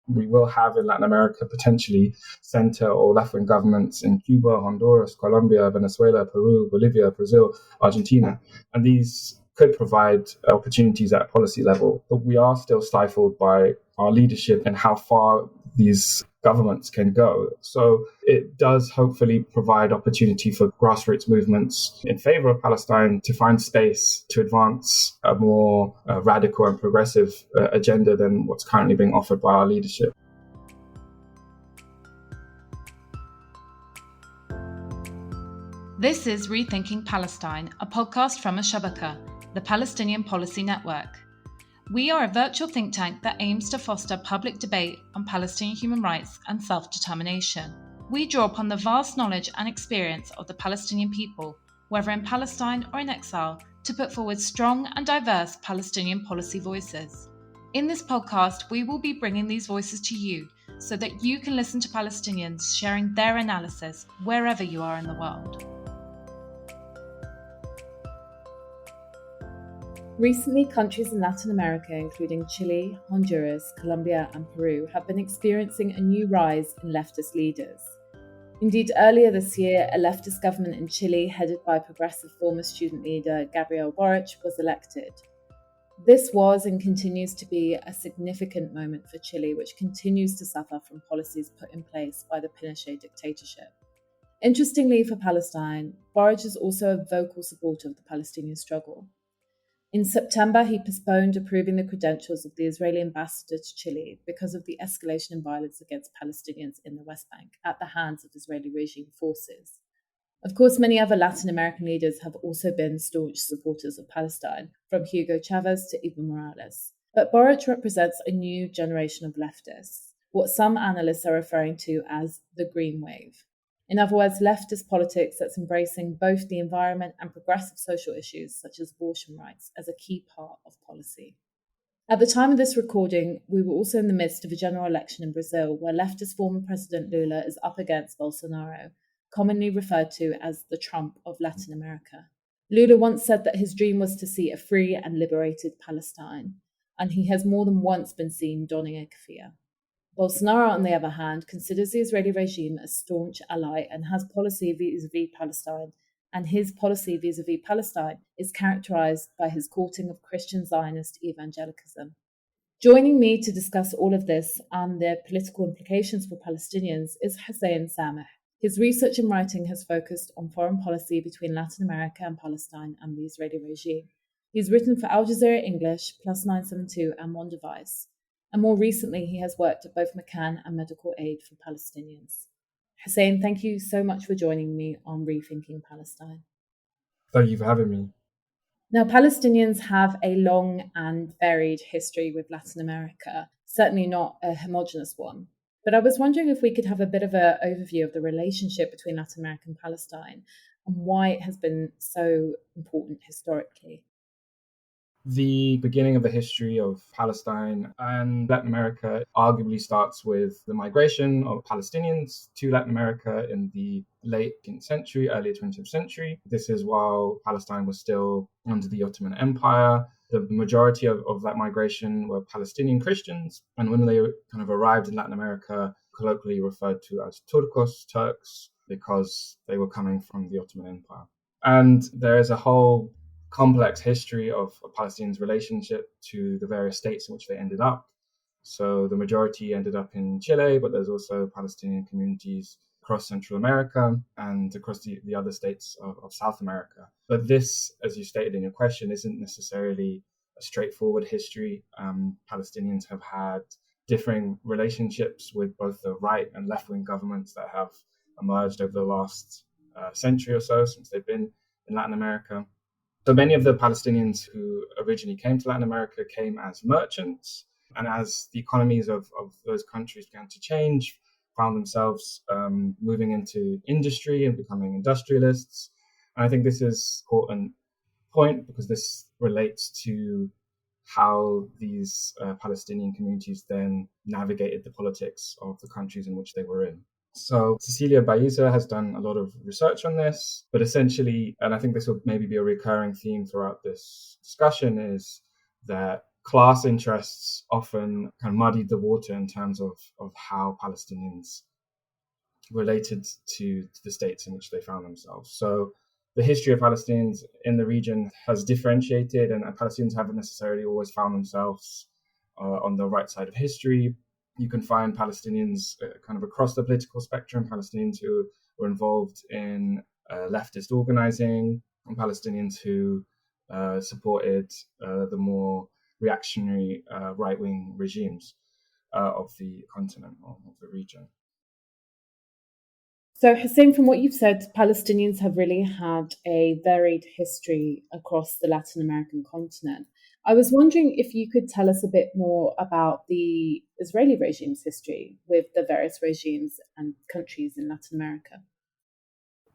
we will have in Latin America potentially center or left-wing governments in Cuba, Honduras, Colombia, Venezuela, Peru, Bolivia, Brazil, Argentina. And these could provide opportunities at policy level, but we are still stifled by our leadership and how far these governments can go. So it does hopefully provide opportunity for grassroots movements in favor of Palestine to find space to advance a more radical and progressive agenda than what's currently being offered by our leadership. This is Rethinking Palestine, a podcast from Al-Shabaka, the Palestinian Policy Network. We are a virtual think tank that aims to foster public debate on Palestinian human rights and self-determination. We draw upon the vast knowledge and experience of the Palestinian people, whether in Palestine or in exile, to put forward strong and diverse Palestinian policy voices. In this podcast, we will be bringing these voices to you so that you can listen to Palestinians sharing their analysis wherever you are in the world. Recently, countries in Latin America, including Chile, Honduras, Colombia, and Peru, have been experiencing a new rise in leftist leaders. Indeed, earlier this year, a leftist government in Chile, headed by progressive former student leader Gabriel Boric, was elected. This was and continues to be a significant moment for Chile, which continues to suffer from policies put in place by the Pinochet dictatorship. Interestingly for Palestine, Boric is also a vocal supporter of the Palestinian struggle. In September, he postponed approving the credentials of the Israeli ambassador to Chile because of the escalation in violence against Palestinians in the West Bank at the hands of Israeli regime forces. Of course, many other Latin American leaders have also been staunch supporters of Palestine, from Hugo Chavez to Evo Morales. But Boric represents a new generation of leftists, what some analysts are referring to as the Green Wave. In other words, leftist politics that's embracing both the environment and progressive social issues such as abortion rights as a key part of policy. At the time of this recording, we were also in the midst of a general election in Brazil where leftist former President Lula is up against Bolsonaro, commonly referred to as the Trump of Latin America. Lula once said that his dream was to see a free and liberated Palestine, and he has more than once been seen donning a keffiyeh. Bolsonaro, on the other hand, considers the Israeli regime a staunch ally and has policy vis-a-vis Palestine, and his policy vis-a-vis Palestine is characterized by his courting of Christian Zionist evangelicalism. Joining me to discuss all of this and their political implications for Palestinians is Hussein Sameh. His research and writing has focused on foreign policy between Latin America and Palestine and the Israeli regime. He's written for Al Jazeera English, Plus 972 and One Device. And more recently, he has worked at both McCann and Medical Aid for Palestinians. Hussein, thank you so much for joining me on Rethinking Palestine. Thank you for having me. Now, Palestinians have a long and varied history with Latin America, certainly not a homogenous one. But I was wondering if we could have a bit of an overview of the relationship between Latin America and Palestine and why it has been so important historically. The beginning of the history of Palestine and Latin America arguably starts with the migration of Palestinians to Latin America in the late 18th century, early 20th century. This is while Palestine was still under the Ottoman Empire. The majority of that migration were Palestinian Christians, and when they kind of arrived in Latin America, colloquially referred to as Turcos, Turks, because they were coming from the Ottoman Empire. And there is a whole complex history of Palestinians' relationship to the various states in which they ended up. So the majority ended up in Chile, but there's also Palestinian communities across Central America and across the other states of South America. But this, as you stated in your question, isn't necessarily a straightforward history. Palestinians have had differing relationships with both the right and left-wing governments that have emerged over the last century or so since they've been in Latin America. So many of the Palestinians who originally came to Latin America came as merchants, and as the economies of those countries began to change, found themselves moving into industry and becoming industrialists. And I think this is an important point because this relates to how these Palestinian communities then navigated the politics of the countries in which they were in. So Cecilia Baiza has done a lot of research on this, but essentially, and I think this will maybe be a recurring theme throughout this discussion, is that class interests often kind of muddied the water in terms of how Palestinians related to the states in which they found themselves. So the history of Palestinians in the region has differentiated, and Palestinians haven't necessarily always found themselves on the right side of history. You can find Palestinians kind of across the political spectrum, Palestinians who were involved in leftist organizing, and Palestinians who supported the more reactionary right-wing regimes of the continent or of the region. So, Hussein, from what you've said, Palestinians have really had a varied history across the Latin American continent. I was wondering if you could tell us a bit more about the Israeli regime's history with the various regimes and countries in Latin America.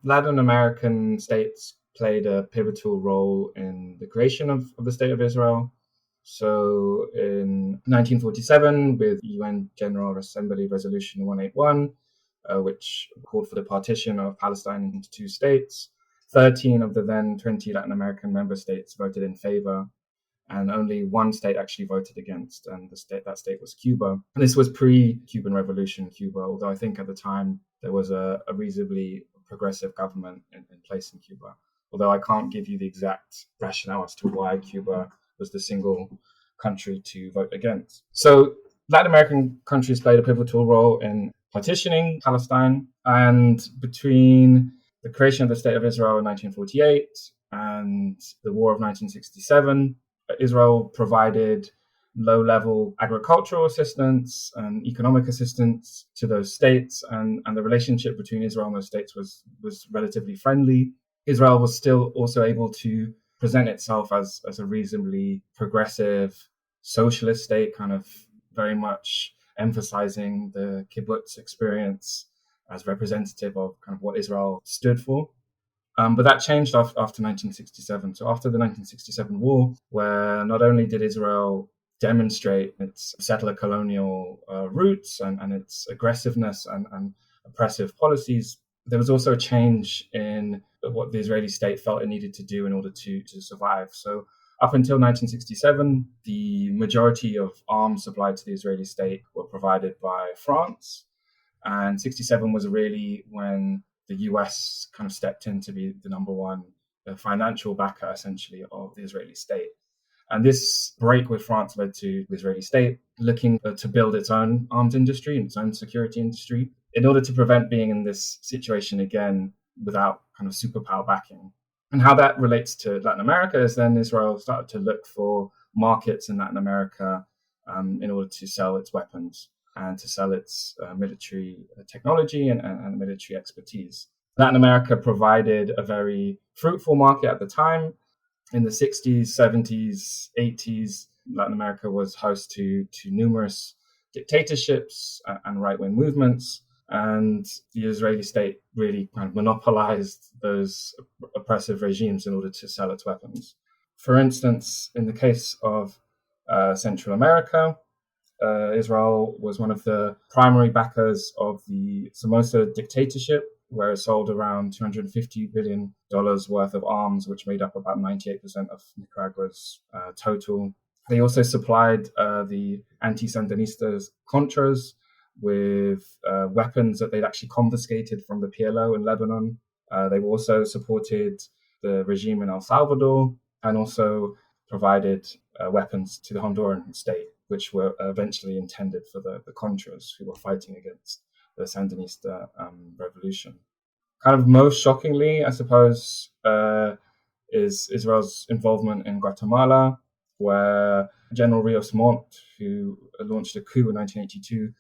Latin American states played a pivotal role in the creation of the State of Israel. So in 1947, with UN General Assembly Resolution 181, which called for the partition of Palestine into two states, 13 of the then 20 Latin American member states voted in favor, and only one state actually voted against, and that state was Cuba. And this was pre-Cuban Revolution Cuba, although I think at the time there was a reasonably progressive government in place in Cuba, although I can't give you the exact rationale as to why Cuba was the single country to vote against. So Latin American countries played a pivotal role in partitioning Palestine, and between the creation of the State of Israel in 1948 and the War of 1967, Israel provided low-level agricultural assistance and economic assistance to those states, and the relationship between Israel and those states was relatively friendly. Israel was still also able to present itself as a reasonably progressive socialist state, kind of very much emphasizing the kibbutz experience as representative of kind of what Israel stood for. But that changed after 1967. So after the 1967 war, where not only did Israel demonstrate its settler colonial roots and its aggressiveness and oppressive policies, there was also a change in what the Israeli state felt it needed to do in order to survive. So up until 1967, the majority of arms supplied to the Israeli state were provided by France. And 67 was really when the US kind of stepped in to be the number one financial backer, essentially, of the Israeli state. And this break with France led to the Israeli state looking to build its own arms industry and its own security industry in order to prevent being in this situation again without kind of superpower backing. And how that relates to Latin America is then Israel started to look for markets in Latin America in order to sell its weapons and to sell its military technology and military expertise. Latin America provided a very fruitful market at the time. In the 60s, 70s, 80s, Latin America was host to numerous dictatorships and right-wing movements. And the Israeli state really kind of monopolized those oppressive regimes in order to sell its weapons. For instance, in the case of Central America, Israel was one of the primary backers of the Somoza dictatorship, where it sold around $250 billion worth of arms, which made up about 98% of Nicaragua's total. They also supplied the anti-Sandinistas Contras with weapons that they'd actually confiscated from the PLO in Lebanon. They also supported the regime in El Salvador and also provided weapons to the Honduran state, which were eventually intended for the Contras who were fighting against the Sandinista revolution. Kind of most shockingly, I suppose, is Israel's involvement in Guatemala, where General Rios Montt, who launched a coup in 1982,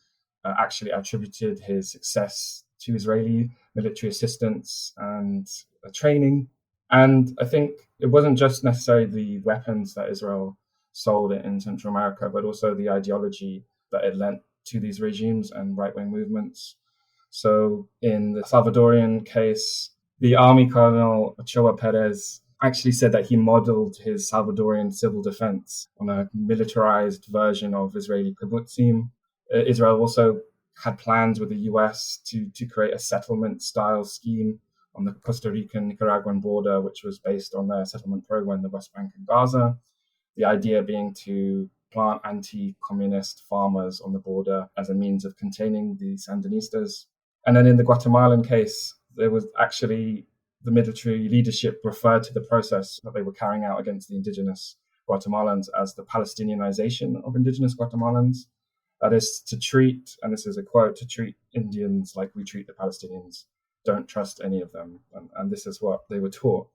actually attributed his success to Israeli military assistance and training. And I think it wasn't just necessarily the weapons that Israel sold in Central America, but also the ideology that it lent to these regimes and right-wing movements. So in the Salvadorian case, the Army Colonel Ochoa Perez actually said that he modeled his Salvadorian civil defense on a militarized version of Israeli kibbutzim. Israel also had plans with the US to create a settlement-style scheme on the Costa Rican-Nicaraguan border, which was based on their settlement program in the West Bank and Gaza. The idea being to plant anti-communist farmers on the border as a means of containing the Sandinistas. And then in the Guatemalan case, there was actually the military leadership referred to the process that they were carrying out against the indigenous Guatemalans as the Palestinianization of indigenous Guatemalans. That is to treat, and this is a quote, to treat Indians like we treat the Palestinians. Don't trust any of them. And this is what they were taught.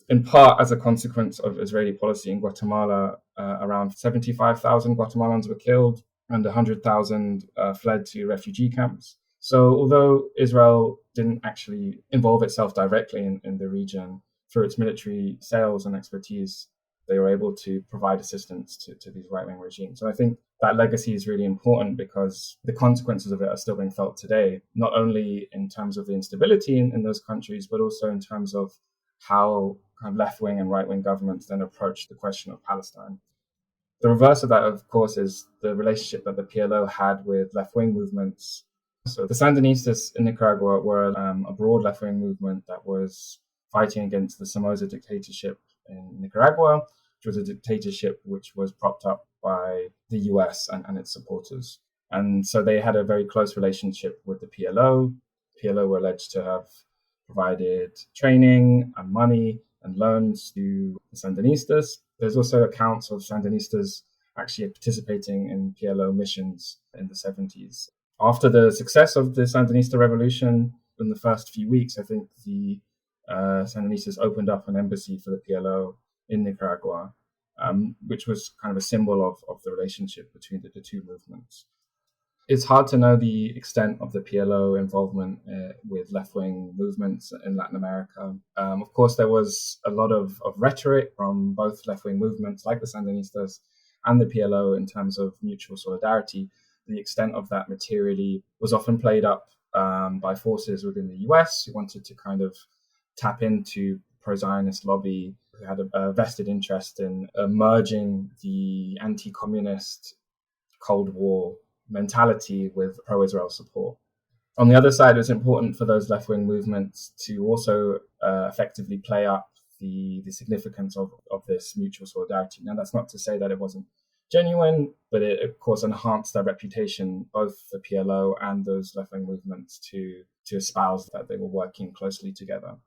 In part, as a consequence of Israeli policy in Guatemala, around 75,000 Guatemalans were killed and 100,000 fled to refugee camps. So although Israel didn't actually involve itself directly in the region, through its military sales and expertise, they were able to provide assistance to these right-wing regimes. So I think that legacy is really important because the consequences of it are still being felt today, not only in terms of the instability in those countries, but also in terms of how kind of left-wing and right-wing governments then approach the question of Palestine. The reverse of that, of course, is the relationship that the PLO had with left-wing movements. So the Sandinistas in Nicaragua were a broad left-wing movement that was fighting against the Somoza dictatorship in Nicaragua, which was a dictatorship which was propped up by the US and its supporters. And so they had a very close relationship with the PLO. PLO were alleged to have provided training and money and loans to the Sandinistas. There's also accounts of Sandinistas actually participating in PLO missions in the 70s. After the success of the Sandinista revolution, in the first few weeks, I think the Sandinistas opened up an embassy for the PLO in Nicaragua, which was kind of a symbol of the relationship between the two movements. It's hard to know the extent of the PLO involvement with left-wing movements in Latin America. Of course, there was a lot of rhetoric from both left-wing movements like the Sandinistas and the PLO in terms of mutual solidarity. The extent of that materially was often played up by forces within the US who wanted to kind of tap into pro-Zionist lobby, who had a vested interest in merging the anti-communist Cold War mentality with pro-Israel support. On the other side, it was important for those left-wing movements to also effectively play up the significance of this mutual solidarity. Now, that's not to say that it wasn't genuine, but it, of course, enhanced their reputation, both the PLO and those left-wing movements, to espouse that they were working closely together.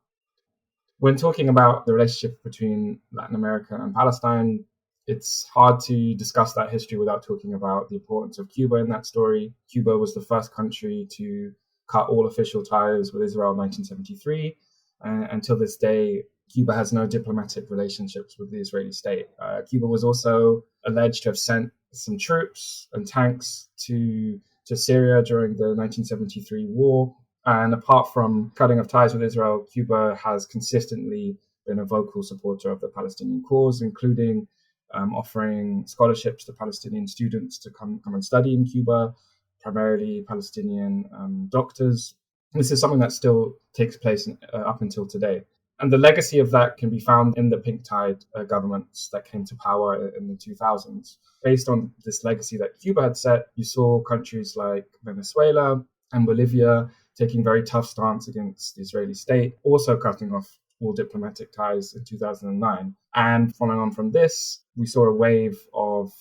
When talking about the relationship between Latin America and Palestine, it's hard to discuss that history without talking about the importance of Cuba in that story. Cuba was the first country to cut all official ties with Israel in 1973. Until this day, Cuba has no diplomatic relationships with the Israeli state. Cuba was also alleged to have sent some troops and tanks to Syria during the 1973 war. And apart from cutting off ties with Israel, Cuba has consistently been a vocal supporter of the Palestinian cause, including offering scholarships to Palestinian students to come and study in Cuba, primarily Palestinian doctors. This is something that still takes place up until today. And the legacy of that can be found in the pink tide governments that came to power in the 2000s. Based on this legacy that Cuba had set, you saw countries like Venezuela and Bolivia taking very tough stance against the Israeli state, also cutting off all diplomatic ties in 2009. And following on from this, we saw a wave of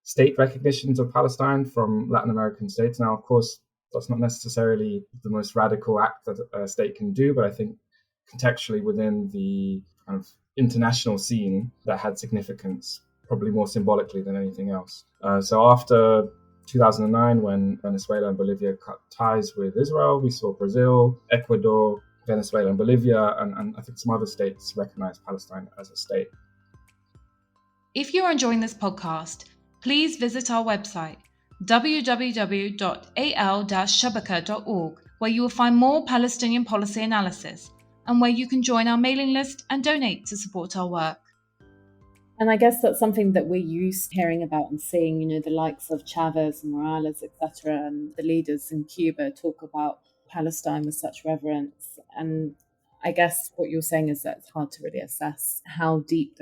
state recognitions of Palestine from Latin American states. Now, of course, that's not necessarily the most radical act that a state can do, but I think contextually within the kind of international scene, that had significance, probably more symbolically than anything else. So after 2009, when Venezuela and Bolivia cut ties with Israel, we saw Brazil, Ecuador, Venezuela and Bolivia, and I think some other states recognize Palestine as a state. If you're enjoying this podcast, please visit our website, www.al-shabaka.org, where you will find more Palestinian policy analysis and where you can join our mailing list and donate to support our work. And I guess that's something that we're used to hearing about and seeing, the likes of Chavez and Morales, etc., and the leaders in Cuba talk about Palestine with such reverence. And I guess what you're saying is that it's hard to really assess how deep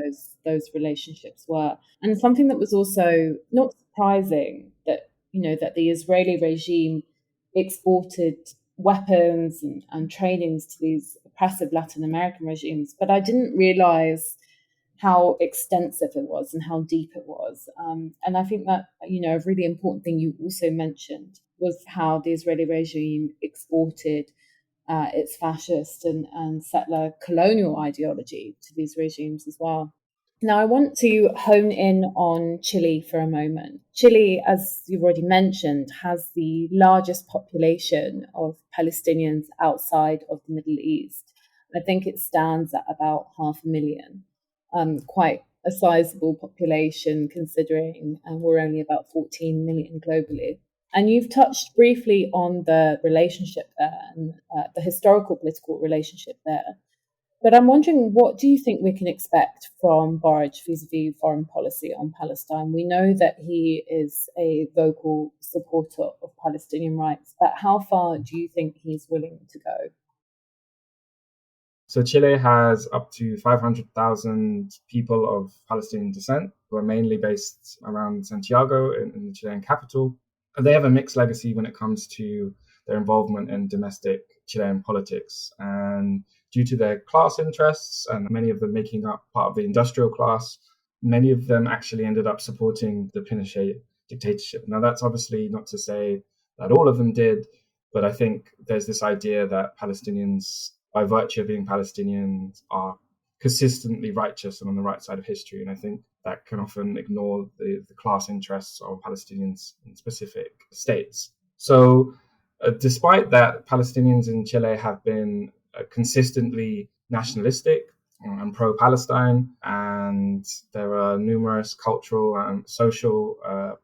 those relationships were. And something that was also not surprising that, that the Israeli regime exported weapons and trainings to these oppressive Latin American regimes. But I didn't realize how extensive it was and how deep it was. And I think that, a really important thing you also mentioned was how the Israeli regime exported its fascist and settler colonial ideology to these regimes as well. Now, I want to hone in on Chile for a moment. Chile, as you've already mentioned, has the largest population of Palestinians outside of the Middle East. I think it stands at about 500,000, quite a sizable population considering we're only about 14 million globally. And you've touched briefly on the relationship there and the historical political relationship there. But I'm wondering, what do you think we can expect from Boric vis-a-vis foreign policy on Palestine? We know that he is a vocal supporter of Palestinian rights, but how far do you think he's willing to go? So Chile has up to 500,000 people of Palestinian descent who are mainly based around Santiago in the Chilean capital. And they have a mixed legacy when it comes to their involvement in domestic Chilean politics. And due to their class interests and many of them making up part of the industrial class, many of them actually ended up supporting the Pinochet dictatorship. Now, that's obviously not to say that all of them did, but I think there's this idea that Palestinians, by virtue of being Palestinians, are consistently righteous and on the right side of history. And I think that can often ignore the class interests of Palestinians in specific states. So despite that, Palestinians in Chile have been consistently nationalistic and pro-Palestine, and there are numerous cultural and social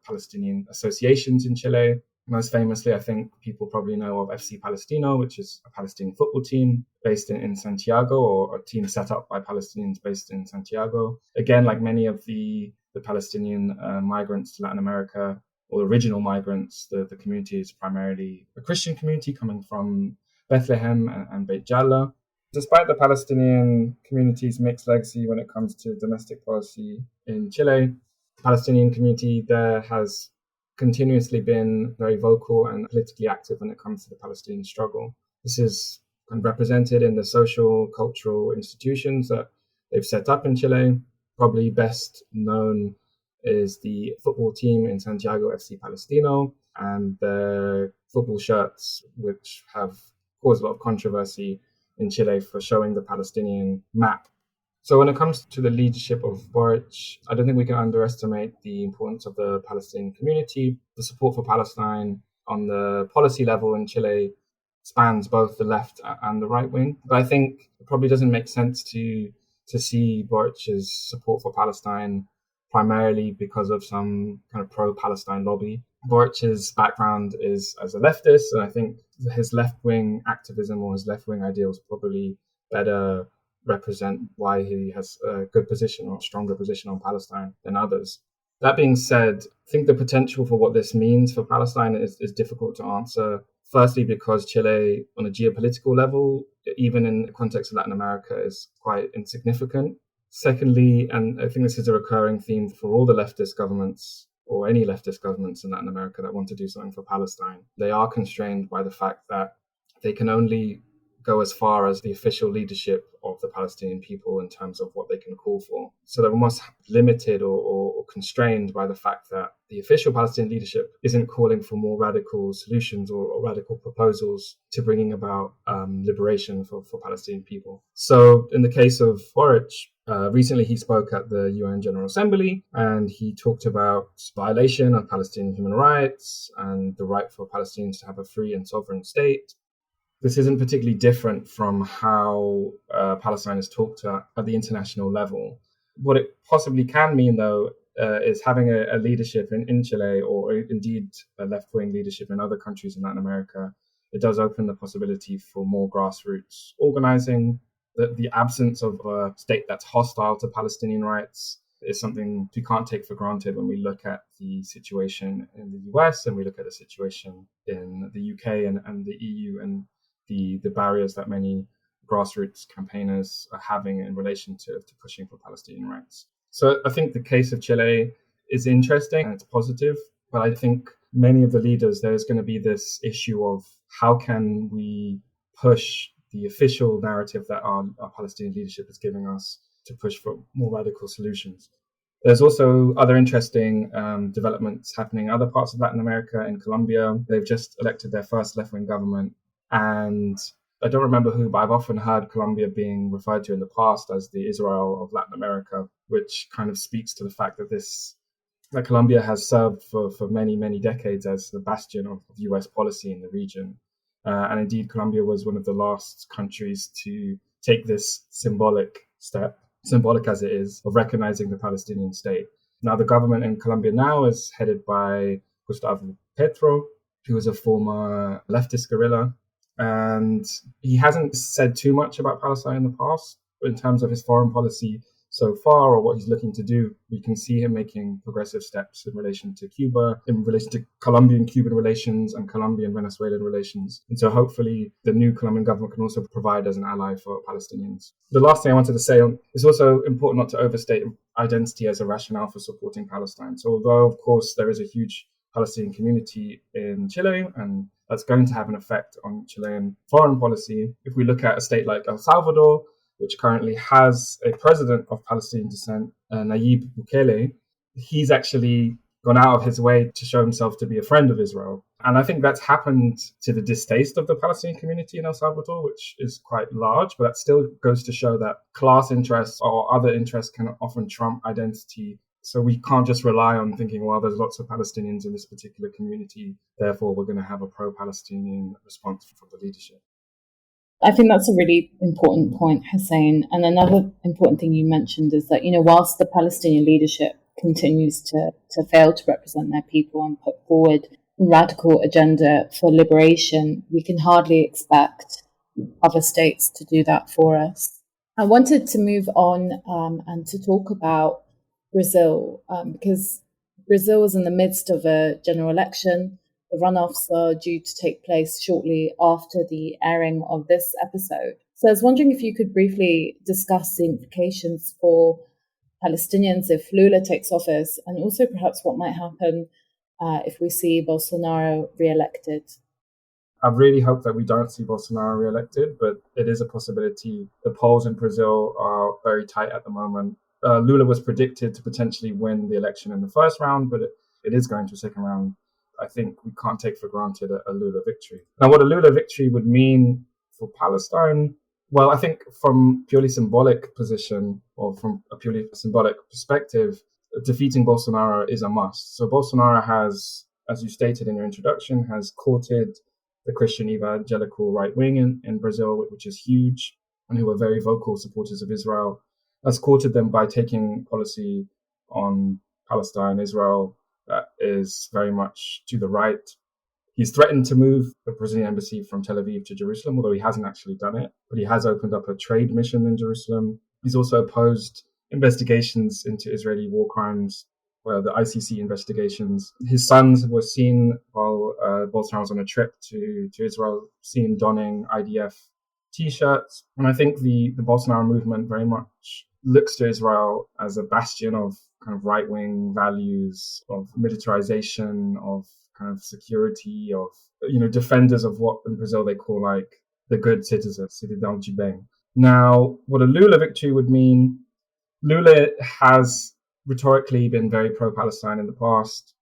Palestinian associations in Chile. Most famously, I think people probably know of FC Palestino, which is a Palestinian football team based in Santiago, or a team set up by Palestinians based in Santiago. Again, like many of the Palestinian migrants to Latin America, or original migrants, the community is primarily a Christian community coming from Bethlehem and Beit Jala. Despite the Palestinian community's mixed legacy when it comes to domestic policy in Chile, the Palestinian community there has continuously been very vocal and politically active when it comes to the Palestinian struggle. This is represented in the social, cultural institutions that they've set up in Chile. Probably best known is the football team in Santiago, FC Palestino, and the football shirts, which have caused a lot of controversy in Chile for showing the Palestinian map. So when it comes to the leadership of Boric, I don't think we can underestimate the importance of the Palestinian community. The support for Palestine on the policy level in Chile spans both the left and the right wing. But I think it probably doesn't make sense to see Boric's support for Palestine primarily because of some kind of pro-Palestine lobby. Boric's background is as a leftist, and I think his left-wing activism or his left-wing ideals probably better represent why he has a good position or a stronger position on Palestine than others. That being said, I think the potential for what this means for Palestine is difficult to answer. Firstly, because Chile, on a geopolitical level, even in the context of Latin America, is quite insignificant. Secondly, and I think this is a recurring theme for all the leftist governments or any leftist governments in Latin America that want to do something for Palestine, they are constrained by the fact that they can only go as far as the official leadership of the Palestinian people in terms of what they can call for. So they're almost limited or constrained by the fact that the official Palestinian leadership isn't calling for more radical solutions or radical proposals to bringing about liberation for Palestinian people. So in the case of Boric, recently he spoke at the UN General Assembly and he talked about violation of Palestinian human rights and the right for Palestinians to have a free and sovereign state. This isn't particularly different from how Palestine is talked at the international level. What it possibly can mean, though, is having a leadership in Chile, or indeed a left-wing leadership in other countries in Latin America. It does open the possibility for more grassroots organizing. The absence of a state that's hostile to Palestinian rights is something we can't take for granted when we look at the situation in the US and we look at the situation in the UK and the EU and the barriers that many grassroots campaigners are having in relation to pushing for Palestinian rights. So I think the case of Chile is interesting and it's positive, but I think many of the leaders, there's going to be this issue of how can we push the official narrative that our Palestinian leadership is giving us to push for more radical solutions. There's also other interesting developments happening in other parts of Latin America. In Colombia, they've just elected their first left-wing government. And I don't remember who, but I've often heard Colombia being referred to in the past as the Israel of Latin America, which kind of speaks to the fact that Colombia has served for many, many decades as the bastion of US policy in the region. And indeed, Colombia was one of the last countries to take this symbolic step, symbolic as it is, of recognizing the Palestinian state. Now, the government in Colombia now is headed by Gustavo Petro, who is a former leftist guerrilla. And he hasn't said too much about Palestine in the past, but in terms of his foreign policy so far, or what he's looking to do, we can see him making progressive steps in relation to Cuba, in relation to Colombian-Cuban relations and Colombian-Venezuelan relations. And so hopefully the new Colombian government can also provide as an ally for Palestinians. The last thing I wanted to say is also important not to overstate identity as a rationale for supporting Palestine. So although, of course, there is a huge Palestinian community in Chile, and that's going to have an effect on Chilean foreign policy, if we look at a state like El Salvador, which currently has a president of Palestinian descent, Nayib Bukele, he's actually gone out of his way to show himself to be a friend of Israel. And I think that's happened to the distaste of the Palestinian community in El Salvador, which is quite large, but that still goes to show that class interests or other interests can often trump identity. So we can't just rely on thinking, well, there's lots of Palestinians in this particular community, therefore we're going to have a pro-Palestinian response from the leadership. I think that's a really important point, Hussein. And another important thing you mentioned is that, whilst the Palestinian leadership continues to fail to represent their people and put forward a radical agenda for liberation, we can hardly expect other states to do that for us. I wanted to move on and to talk about Brazil, because Brazil is in the midst of a general election. The runoffs are due to take place shortly after the airing of this episode. So I was wondering if you could briefly discuss the implications for Palestinians if Lula takes office, and also perhaps what might happen if we see Bolsonaro re-elected. I really hope that we don't see Bolsonaro re-elected, but it is a possibility. The polls in Brazil are very tight at the moment. Lula was predicted to potentially win the election in the first round, but it is going to a second round. I think we can't take for granted a Lula victory. Now, what a Lula victory would mean for Palestine, well, I think from purely symbolic position or from a purely symbolic perspective, defeating Bolsonaro is a must. So Bolsonaro has, as you stated in your introduction, has courted the Christian evangelical right wing in Brazil, which is huge, and who are very vocal supporters of Israel, has courted them by taking policy on Palestine, Israel, that is very much to the right. He's threatened to move the Brazilian embassy from Tel Aviv to Jerusalem, although he hasn't actually done it. But he has opened up a trade mission in Jerusalem. He's also opposed investigations into Israeli war crimes, the ICC investigations. His sons were seen while Bolsonaro was on a trip to Israel, seen donning IDF T-shirts. And I think the Bolsonaro movement very much looks to Israel as a bastion of kind of right-wing values, of militarization, of kind of security, of, defenders of what in Brazil they call like the good citizen, cidadão de bem. Now, what a Lula victory would mean, Lula has rhetorically been very pro-Palestine in the past.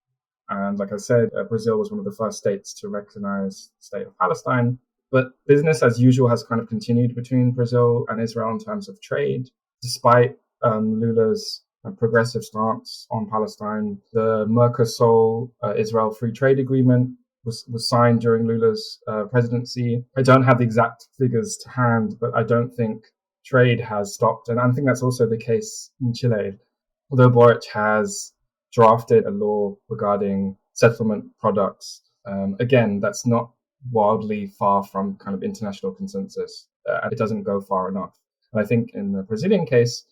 And like I said, Brazil was one of the first states to recognize the state of Palestine. But business as usual has kind of continued between Brazil and Israel in terms of trade, despite Lula's progressive stance on Palestine. The Mercosur-Israel Free Trade Agreement was signed during Lula's presidency. I don't have the exact figures to hand, but I don't think trade has stopped. And I think that's also the case in Chile. Although Boric has drafted a law regarding settlement products, again, that's not wildly far from kind of international consensus. And it doesn't go far enough. And I think in the Brazilian case,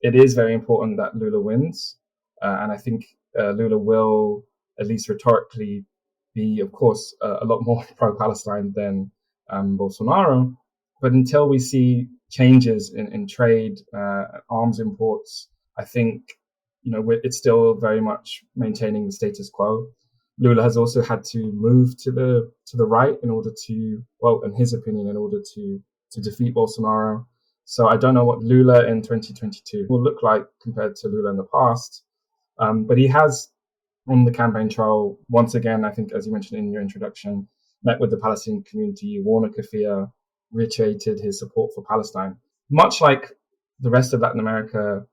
it is very important that Lula wins. And I think Lula will, at least rhetorically, be, of course, a lot more pro-Palestine than Bolsonaro. But until we see changes in trade, arms imports, I think, it's still very much maintaining the status quo. Lula has also had to move to the right in order to, in his opinion, in order to defeat Bolsonaro. So I don't know what Lula in 2022 will look like compared to Lula in the past. But he has, on the campaign trail, once again, I think, as you mentioned in your introduction, met with the Palestinian community. Warner Kafia reiterated his support for Palestine. Much like the rest of Latin America,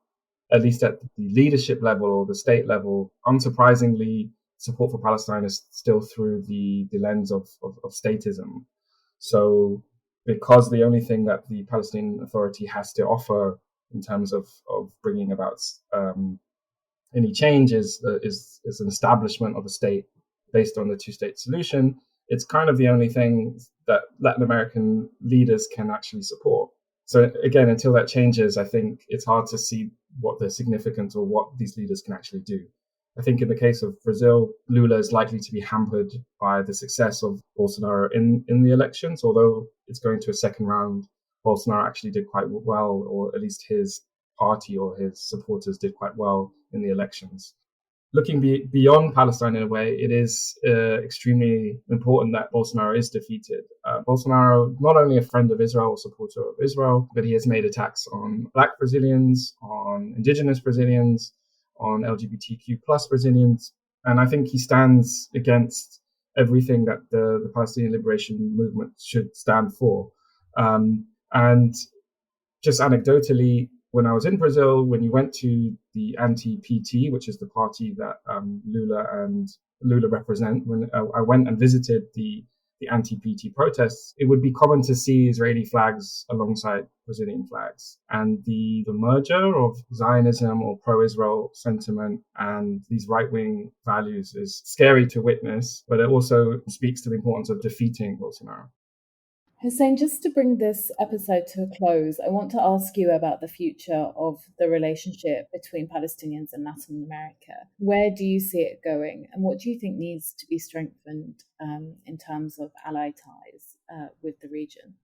at least at the leadership level or the state level, unsurprisingly, support for Palestine is still through the lens of statism. So because the only thing that the Palestinian Authority has to offer in terms of bringing about any change is an establishment of a state based on the two-state solution, it's kind of the only thing that Latin American leaders can actually support. So again, until that changes, I think it's hard to see what the significance or what these leaders can actually do. I think in the case of Brazil, Lula is likely to be hampered by the success of Bolsonaro in the elections. Although it's going to a second round, Bolsonaro actually did quite well, or at least his party or his supporters did quite well in the elections. Looking beyond Palestine in a way, it is extremely important that Bolsonaro is defeated. Bolsonaro, not only a friend of Israel or supporter of Israel, but he has made attacks on Black Brazilians, on indigenous Brazilians, on LGBTQ plus Brazilians. And I think he stands against everything that the Palestinian liberation movement should stand for. And just anecdotally, when I was in Brazil, when you went to the anti-PT, which is the party that Lula represent, when I went and visited the anti-PT protests, it would be common to see Israeli flags alongside Brazilian flags. And the merger of Zionism or pro-Israel sentiment and these right-wing values is scary to witness, but it also speaks to the importance of defeating Bolsonaro. Hussein, just to bring this episode to a close, I want to ask you about the future of the relationship between Palestinians and Latin America. Where do you see it going, and what do you think needs to be strengthened in terms of ally ties with the region?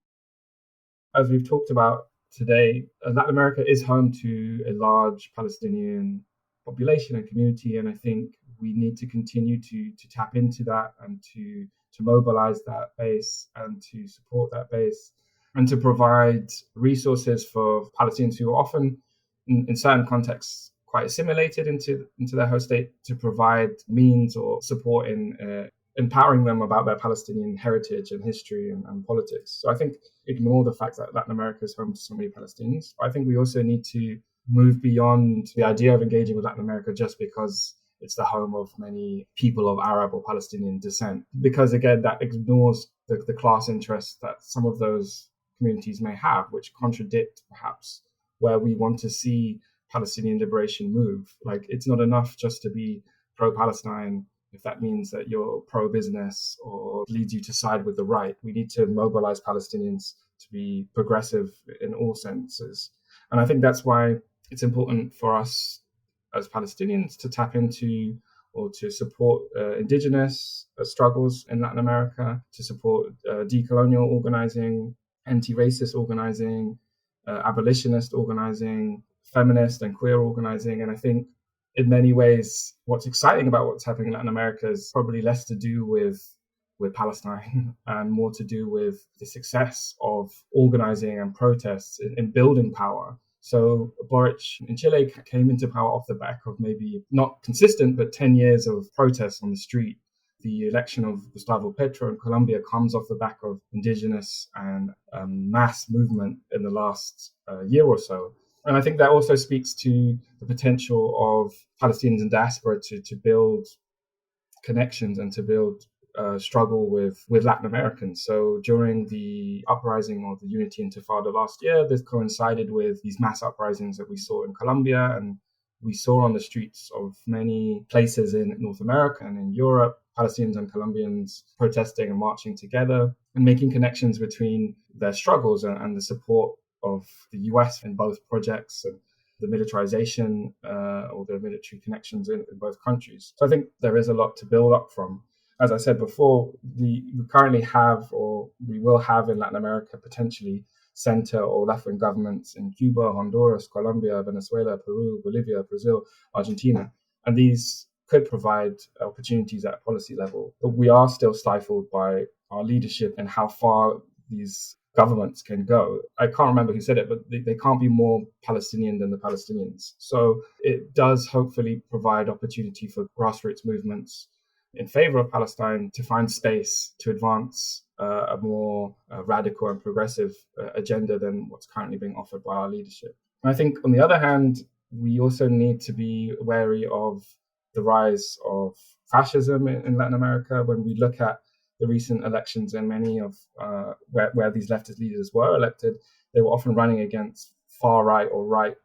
As we've talked about today, Latin America is home to a large Palestinian population and community, and I think we need to continue to tap into that and to mobilize that base and to support that base and to provide resources for Palestinians who are often, in certain contexts, quite assimilated into their host state, to provide means or support in empowering them about their Palestinian heritage and history and politics. So I think ignore the fact that Latin America is home to so many Palestinians. I think we also need to move beyond the idea of engaging with Latin America just because it's the home of many people of Arab or Palestinian descent. Because again, that ignores the class interests that some of those communities may have, which contradict perhaps where we want to see Palestinian liberation move. Like, it's not enough just to be pro-Palestine if that means that you're pro-business or leads you to side with the right. We need to mobilize Palestinians to be progressive in all senses. And I think that's why it's important for us as Palestinians to tap into or to support indigenous struggles in Latin America, to support decolonial organizing, anti-racist organizing, abolitionist organizing, feminist and queer organizing. And I think in many ways, what's exciting about what's happening in Latin America is probably less to do with Palestine and more to do with the success of organizing and protests in building power. So Boric in Chile came into power off the back of maybe not consistent, but 10 years of protests on the street. The election of Gustavo Petro in Colombia comes off the back of indigenous and mass movement in the last year or so. And I think that also speaks to the potential of Palestinians in diaspora to build connections and to build struggle with Latin Americans. So during the uprising or the Unity Intifada last year, this coincided with these mass uprisings that we saw in Colombia and we saw on the streets of many places in North America and in Europe, Palestinians and Colombians protesting and marching together and making connections between their struggles and the support of the US in both projects and the militarization or the military connections in both countries. So I think there is a lot to build up from. As I said before, we currently have, or we will have in Latin America potentially, center or left-wing governments in Cuba, Honduras, Colombia, Venezuela, Peru, Bolivia, Brazil, Argentina. And these could provide opportunities at policy level. But we are still stifled by our leadership and how far these governments can go. I can't remember who said it, but they can't be more Palestinian than the Palestinians. So it does hopefully provide opportunity for grassroots movements in favor of Palestine to find space to advance a more radical and progressive agenda than what's currently being offered by our leadership. And I think, on the other hand, we also need to be wary of the rise of fascism in Latin America. When we look at the recent elections and many of where these leftist leaders were elected, they were often running against far right or right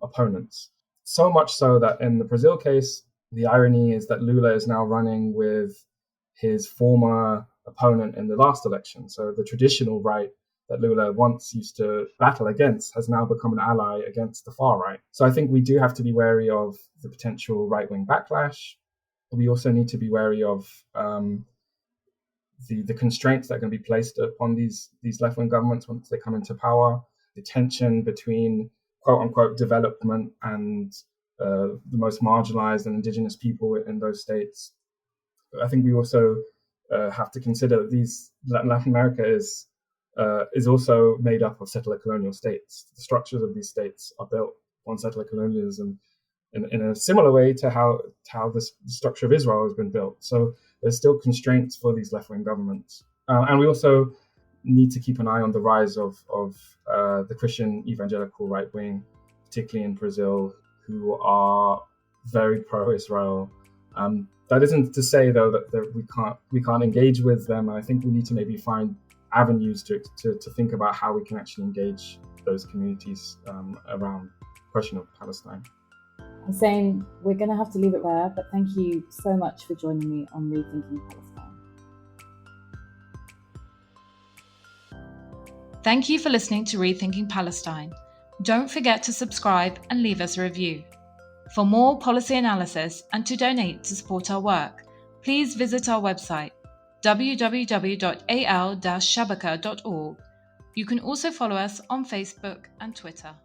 opponents. So much so that in the Brazil case, the irony is that Lula is now running with his former opponent in the last election. So the traditional right that Lula once used to battle against has now become an ally against the far right. So I think we do have to be wary of the potential right-wing backlash. We also need to be wary of the constraints that are going to be placed upon these left-wing governments once they come into power, the tension between quote-unquote development and the most marginalized and indigenous people in those states. I think we also have to consider that Latin America is also made up of settler colonial states. The structures of these states are built on settler colonialism in a similar way to how the structure of Israel has been built. So there's still constraints for these left-wing governments. And we also need to keep an eye on the rise of the Christian evangelical right wing, particularly in Brazil, who are very pro-Israel. That isn't to say, though, that we can't engage with them. I think we need to maybe find avenues to think about how we can actually engage those communities around the question of Palestine. Hussein, we're going to have to leave it there, but thank you so much for joining me on Rethinking Palestine. Thank you for listening to Rethinking Palestine. Don't forget to subscribe and leave us a review. For more policy analysis and to donate to support our work, please visit our website www.al-shabaka.org. You can also follow us on Facebook and Twitter.